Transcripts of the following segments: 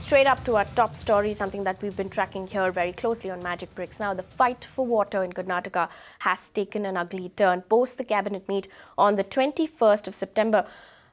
Straight up to our top story, something that we've been tracking here very closely on Magic Bricks. Now, the fight for water in Karnataka has taken an ugly turn. Post the cabinet meet on the 21st of September,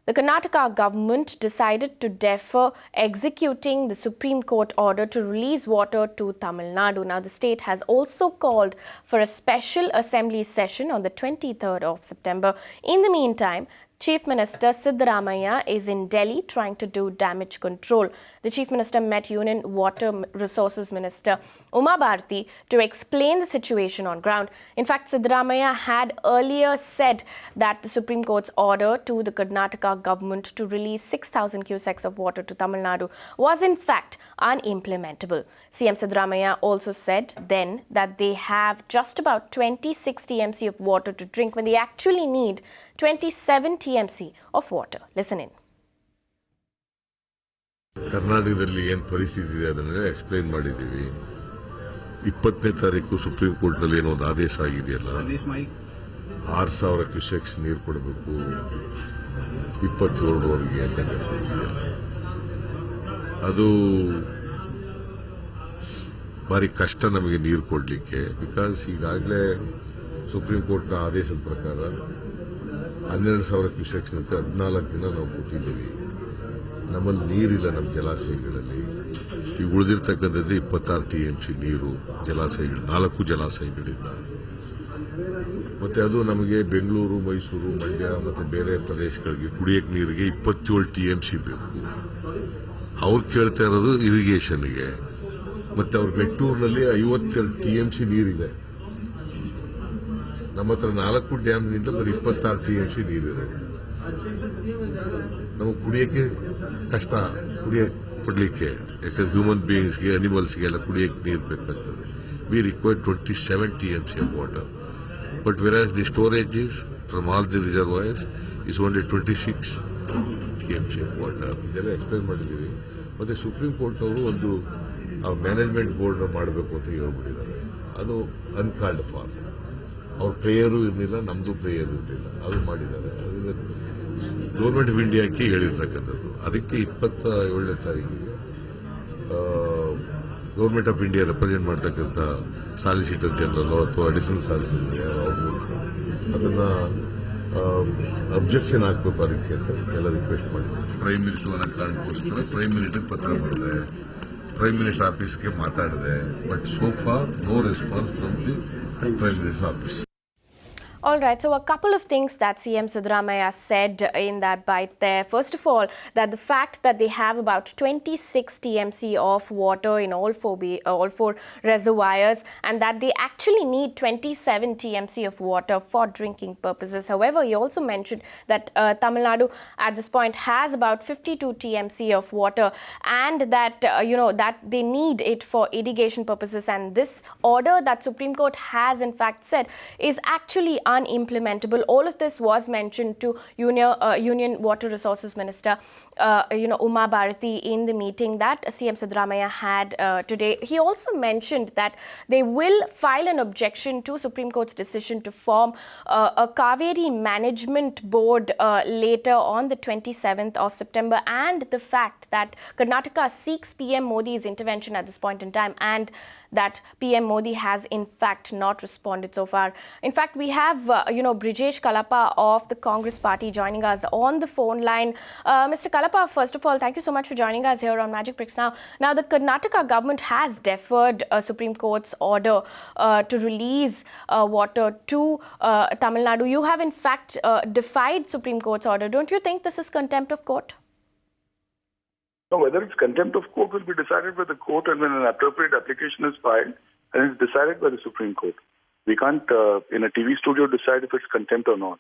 the Karnataka government decided to defer executing the Supreme Court order to release water to Tamil Nadu. Now, the state has also called for a special assembly session on the 23rd of September. In the meantime, Chief Minister Siddaramaiah is in Delhi trying to do damage control. The Chief Minister met Union Water Resources Minister Uma Bharti to explain the situation on ground. In fact, Siddaramaiah had earlier said that the Supreme Court's order to the Karnataka government to release 6,000 cusecs of water to Tamil Nadu was in fact unimplementable. CM Siddaramaiah also said then that they have just about 26 TMC of water to drink when they actually need 27 TMC of water. Listen in. ಕರ್ನಾಟಕದಲ್ಲಿ ಏನು ಪರಿಸ್ಥಿತಿ ಇದೆ ಅದನ್ನೆಲ್ಲ explain ಮಾಡಿದ್ದೀವಿ. 20ನೇ ತಾರೀಕು supreme ಕೋರ್ಟ್ನಲ್ಲಿ ಏನೋ ಒಂದು ಆದೇಶ ಆಗಿದೆಯಲ್ಲ, 6,000 ಕ್ಯೂಸೆಕ್ಸ್ ನೀರು ಕೊಡಬೇಕು 27ರವರೆಗೆ ಅಂತ ಹೇಳ್ತಿದೆಯಲ್ಲ, ಅದು ಭಾರಿ ಕಷ್ಟ ನಮಗೆ ನೀರು ಕೊಡಲಿಕ್ಕೆ. ಬಿಕಾಸ್ ಈಗಾಗಲೇ ಸುಪ್ರೀಂ ಕೋರ್ಟ್ನ ಆದೇಶದ ಪ್ರಕಾರ 12,000 ಕ್ಯೂಸೆಕ್ಸ್ ಅಂತ 14 ದಿನ ನಾವು ಕೊಟ್ಟಿದ್ದೀವಿ. ನಮ್ಮಲ್ಲಿ ನೀರಿಲ್ಲ, ನಮ್ಮ ಜಲಾಶಯಗಳಲ್ಲಿ. ಈಗ ಉಳಿದಿರ್ತಕ್ಕಂಥದ್ದು 26 TMC ನೀರು ಜಲಾಶಯಗಳು, 4 ಜಲಾಶಯಗಳಿಂದ. ಮತ್ತೆ ಅದು ನಮಗೆ ಬೆಂಗಳೂರು, ಮೈಸೂರು, ಮಂಡ್ಯ ಮತ್ತು ಬೇರೆ ಪ್ರದೇಶಗಳಿಗೆ ಕುಡಿಯೋಕ್ಕೆ ನೀರಿಗೆ 27 TMC ಬೇಕು. ಅವ್ರು ಕೇಳ್ತಾ ಇರೋದು ಇರಿಗೇಷನ್ಗೆ. ಮತ್ತೆ ಅವ್ರ ಮೆಟ್ಟೂರಿನಲ್ಲಿ 52 TMC ನೀರಿದೆ. ನಮ್ಮ ಹತ್ರ 4 ಡ್ಯಾಮ್ನಿಂದ ಬರೀ 26 TMC ನೀರಿರೋದು. ನಮಗೆ ಕುಡಿಯೋಕ್ಕೆ ಕಷ್ಟ, ಕೊಡಲಿಕ್ಕೆ. ಯಾಕಂದ್ರೆ ಹ್ಯೂಮನ್ ಬೀಯಿಂಗ್ಸ್ಗೆ, ಅನಿಮಲ್ಸ್ಗೆಲ್ಲ ಕುಡಿಯೋಕ್ಕೆ ನೀರು ಬೇಕಾಗ್ತದೆ. We require 27 TMC of water. But whereas the storage is from all the reservoirs is only 26 TMC of water. ಇದೆಲ್ಲ ಎಕ್ಸ್ಪ್ಲೈನ್ ಮಾಡಿದ್ದೀವಿ. ಮತ್ತೆ ಸುಪ್ರೀಂ ಕೋರ್ಟ್ನವರು ಒಂದು ಮ್ಯಾನೇಜ್ಮೆಂಟ್ ಬೋರ್ಡ್ ಮಾಡಬೇಕು ಅಂತ ಹೇಳ್ಬಿಟ್ಟಿದ್ದಾರೆ. ಅದು ಅನ್ಕಾಲ್ಡ್ ಫಾರ್. ಅವ್ರ ಪ್ರೇಯರು ಇರಲಿಲ್ಲ, ನಮ್ಮದು ಪ್ರೇಯರು ಇರಲಿಲ್ಲ, ಅದು ಮಾಡಿದ್ದಾರೆ. ಗೌರ್ಮೆಂಟ್ ಆಫ್ ಇಂಡಿಯಾಕ್ಕೆ ಹೇಳಿರ್ತಕ್ಕಂಥದ್ದು. ಅದಕ್ಕೆ 27ನೇ ತಾರೀಕಿಗೆ ಗೌರ್ಮೆಂಟ್ ಆಫ್ ಇಂಡಿಯಾ ರೆಪ್ರೆಸೆಂಟ್ ಮಾಡ್ತಕ್ಕಂಥ ಸಾಲಿಸಿಟರ್ ಜನರಲ್ ಅಥವಾ ಅಡಿಷನಲ್ ಸಾಲಿಸಿಟರ್ ಅದನ್ನು ಅಬ್ಜೆಕ್ಷನ್ ಹಾಕಬೇಕು ಅದಕ್ಕೆ ಅಂತ ಎಲ್ಲ ರಿಕ್ವೆಸ್ಟ್ ಮಾಡಿದ್ರು. ಪ್ರೈಮ್ ಮಿನಿಸ್ಟರ್ ಅನ್ನೋ ಕಾರಣಕ್ಕೋಸ್ಕರ ಪ್ರೈಮ್ ಮಿನಿಸ್ಟರ್ ಪತ್ರ ಮಾಡಿದೆ, ಪ್ರೈಮ್ ಮಿನಿಸ್ಟರ್ ಆಫೀಸ್ಗೆ ಮಾತಾಡಿದೆ. But so far no response from the prime minister office. All right, so a couple of things that CM Siddaramaiah said in that bite there. First of all, that the fact that they have about 26 TMC of water in all four reservoirs, and that they actually need 27 TMC of water for drinking purposes. However, he also mentioned that Tamil Nadu at this point has about 52 TMC of water, and that that they need it for irrigation purposes. And this order that Supreme Court has in fact said is actually unimplementable. All of this was mentioned to Union Water Resources Minister Uma Bharti in the meeting that CM Siddaramaiah had today. He also mentioned that they will file an objection to Supreme Court's decision to form a Cauvery management board later on the 27th of September, and the fact that Karnataka seeks PM Modi's intervention at this point in time, and that PM Modi has in fact not responded so far. In fact, we have Brijesh Kalapa of the Congress Party joining us on the phone line. Mr. Kalapa, first of all, thank you so much for joining us here on Magic Bricks. Now the Karnataka government has deferred Supreme Court's order to release water to Tamil Nadu. You have in fact defied Supreme Court's order. Don't you think this is contempt of court? No, whether it's contempt of court will be decided by the court, and when an appropriate application is filed, and it's decided by the Supreme Court. We can't, in a TV studio, decide if it's contempt or not.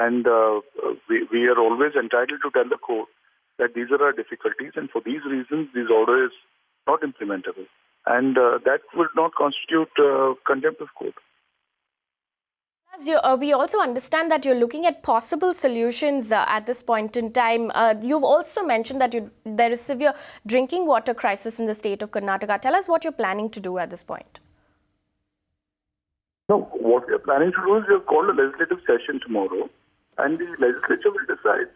And we are always entitled to tell the court that these are our difficulties, and for these reasons, this order is not implementable. And that would not constitute contempt of court. We also understand that you're looking at possible solutions at this point in time. You've also mentioned that there is severe drinking water crisis in the state of Karnataka. Tell us what you're planning to do at this point. No, what we are planning to do is we have called a legislative session tomorrow, and the legislature will decide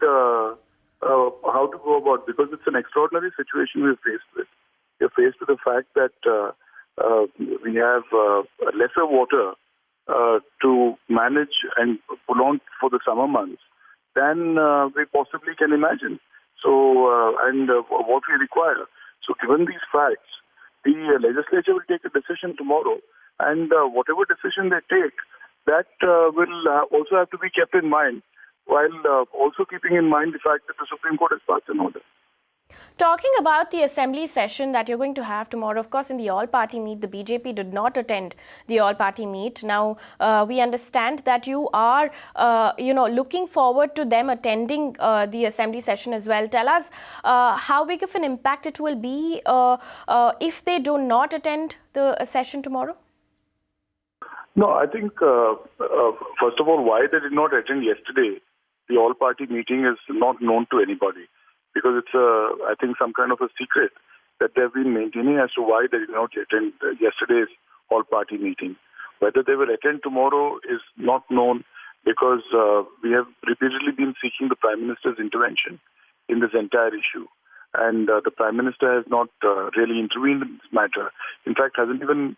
how to go about, because it's an extraordinary situation we're faced with. We're faced with the fact that we have lesser water to manage and pull on for the summer months than we possibly can imagine. So, what we require. So, given these facts, the legislature will take a decision tomorrow, and whatever decision they take, that will also have to be kept in mind, while also keeping in mind the fact that the Supreme Court has passed an order. Talking about the assembly session that you're going to have tomorrow, of course, in the all-party meet, the BJP did not attend the all-party meet. Now, we understand that you are, looking forward to them attending the assembly session as well. Tell us how big of an impact it will be if they do not attend the session tomorrow? No, I think, first of all, why they did not attend yesterday, the all-party meeting, is not known to anybody. Because it's, I think, some kind of a secret that they've been maintaining as to why they did not attend yesterday's all-party meeting. Whether they will attend tomorrow is not known, because we have repeatedly been seeking the Prime Minister's intervention in this entire issue. And the Prime Minister has not really intervened in this matter. In fact, hasn't even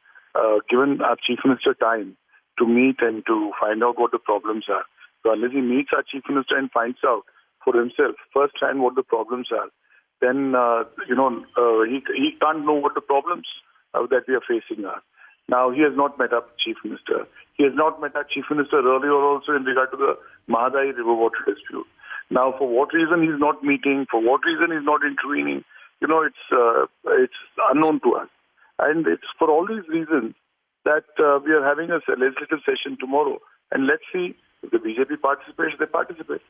given our Chief Minister time to meet and to find out what the problems are. So unless he meets our Chief Minister and finds out for himself firsthand what the problems are, then he can't know what the problems that we are facing are. Now, he has not met our Chief Minister. He has not met our Chief Minister earlier also in regard to the Mahadai river water dispute. Now, for what reason he's not meeting, for what reason he's not intervening, it's unknown to us. And it's for all these reasons that we are having a legislative session tomorrow. And let's see, if the BJP participates, they participate.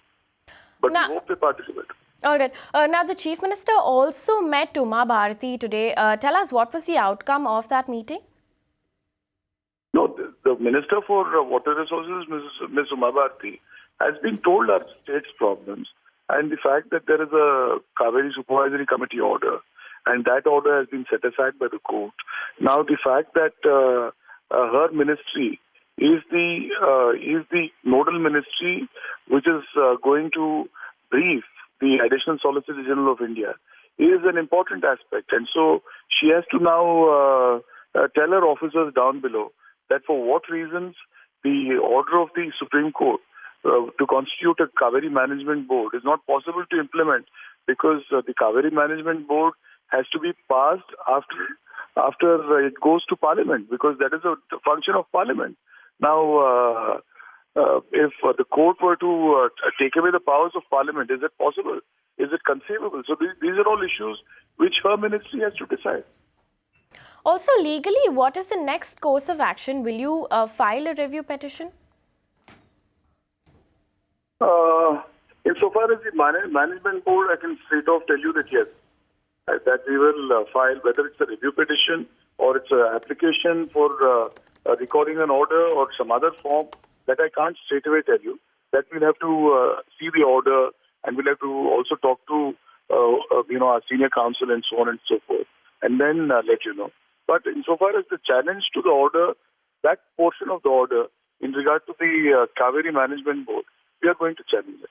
But we hope they participate. All right. Now, the Chief Minister also met Uma Bharti today. Tell us, what was the outcome of that meeting? No, the Minister for Water Resources, Ms. Uma Bharti, has been told our state's problems and the fact that there is a Cauvery Supervisory Committee order, and that order has been set aside by the court. Now, the fact that her ministry is the nodal ministry which is going to brief the Additional Solicitor General of India is an important aspect. And so she has to now tell her officers down below that for what reasons the order of the Supreme Court to constitute a Cauvery Management Board is not possible to implement, because the Cauvery Management Board has to be passed after it goes to Parliament, because that is a function of Parliament. Now, if the court were to take away the powers of Parliament, is it possible? Is it conceivable? So these are all issues which her ministry has to decide. Also, legally, what is the next course of action? Will you file a review petition? Insofar as the management board, I can straight off tell you that yes, that we will file, whether it's a review petition or it's an application for recording an order or some other form, that I can't straight away tell you. That we'll have to see the order, and we'll have to also talk to our senior counsel and so on and so forth, and then let you know. But insofar as the challenge to the order, that portion of the order in regard to the Cauvery Management Board, we are going to challenge it.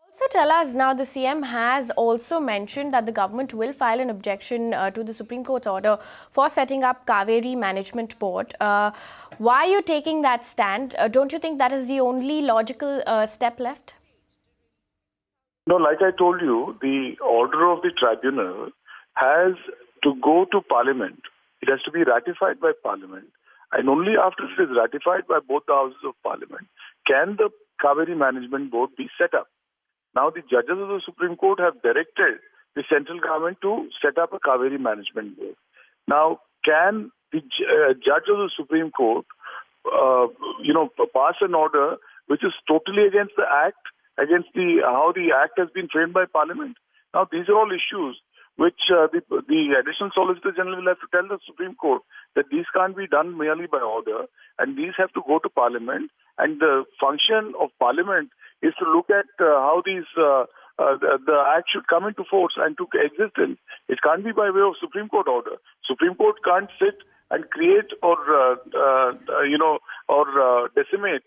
Also, tell us now, the CM has also mentioned that the government will file an objection to the Supreme Court's order for setting up Cauvery Management Board. Why are you taking that stand? Don't you think that is the only logical step left? No, like I told you, the order of the tribunal has to go to Parliament. It has to be ratified by Parliament. And only after it is ratified by both the houses of Parliament can the Cauvery Management Board be set up. Now, the judges of the Supreme Court have directed the central government to set up a Cauvery Management Board. Now, can the judge of the Supreme Court, pass an order which is totally against the Act, against how the Act has been framed by Parliament? Now, these are all issues which the Additional Solicitor General will have to tell the Supreme Court that these can't be done merely by order, and these have to go to Parliament. And the function of Parliament is to look at how these the Act should come into force and to existence. It can't be by way of Supreme Court order. Supreme Court can't sit and create or decimate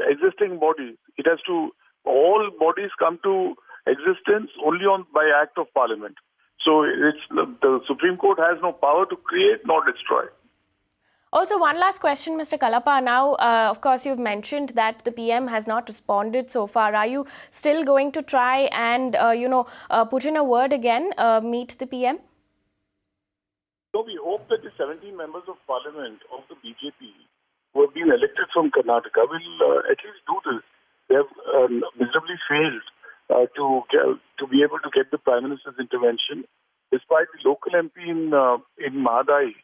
existing bodies. It has to, all bodies come to existence only by act of Parliament. So the Supreme Court has no power to create nor destroy. Also, one last question, Mr. Kalapa. Now, of course, you've mentioned that the PM has not responded so far. Are you still going to try and, put in a word again, meet the PM? So we hope that the 17 members of Parliament of the BJP who have been elected from Karnataka will at least do this. They have miserably failed to be able to get the Prime Minister's intervention, despite the local MP in Mahadai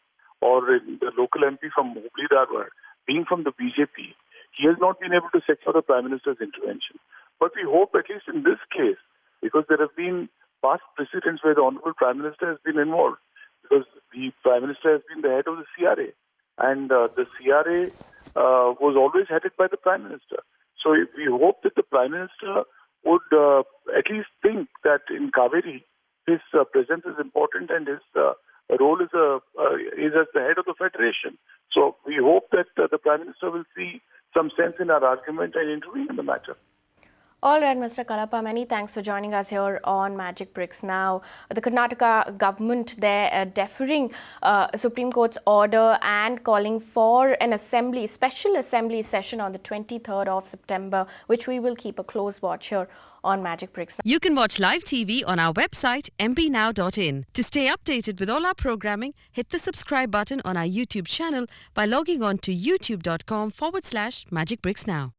or in the local MP from Hubli Dharwad being from the BJP. He has not been able to secure the Prime Minister's intervention. But we hope, at least in this case, because there have been past precedents where the Honorable Prime Minister has been involved, because the Prime Minister has been the head of the CRA, and the CRA was always headed by the Prime Minister. So we hope that the Prime Minister would at least think that in Cauvery, his presence is important and his role is as the head of the Federation. So we hope that the Prime Minister will see some sense in our argument and intervene in the matter. All right, Mr. Kalapa, many thanks for joining us here on Magic Bricks. Now, the Karnataka government there deferring Supreme Court's order and calling for an special assembly session on the 23rd of September, which we will keep a close watch here on Magic Bricks. You can watch live TV on our website mpnow.in. To stay updated with all our programming, hit the subscribe button on our YouTube channel by logging on to youtube.com/magicbricksnow.